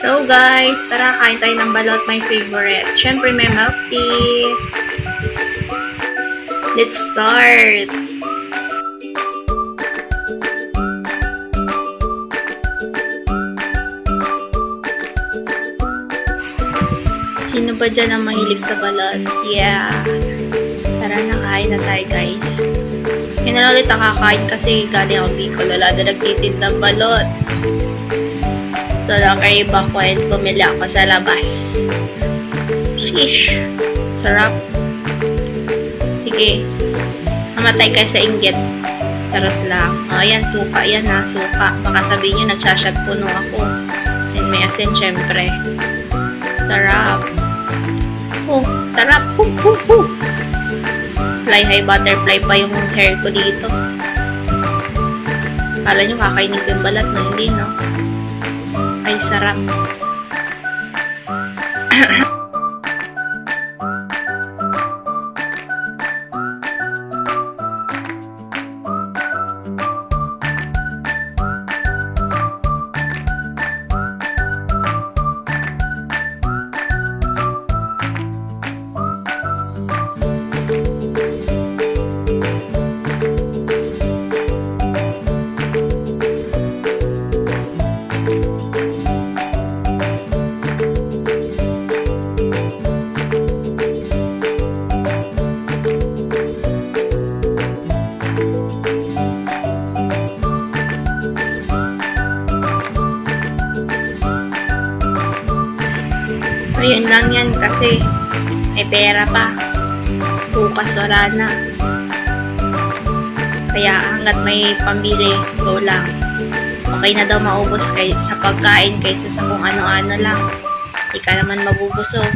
Hello guys! Tara, kain tayo ng balot, my favorite. Siyempre may milk tea. Let's start! Sino ba dyan ang mahilig sa balot? Yeah! Tara na, kain na tayo guys. Yun na ulit nakakain kasi galing ako Bicol. Wala doon nagtitindang balot. So, nakakrave ako and bumili ako sa labas. Sheesh! Sarap. Sige. Mamatay kayo sa inggit. Charot lang. O, yan, suka. Yan ha, suka. Baka sabihin nyo, nagsasyagpuno ako. And may asin, syempre. Sarap. Oh, sarap. Fly high butterfly pa yung hair ko dito. Kala nyo kakainin ko yung balat, no? Hindi, no? Ay, sarap. Ayun lang yan kasi may pera pa. Bukas wala na. Kaya hanggat may pambili, go lang. Okay na daw maubos sa pagkain kaysa sa kung ano-ano lang. Hindi ka naman mabubusog.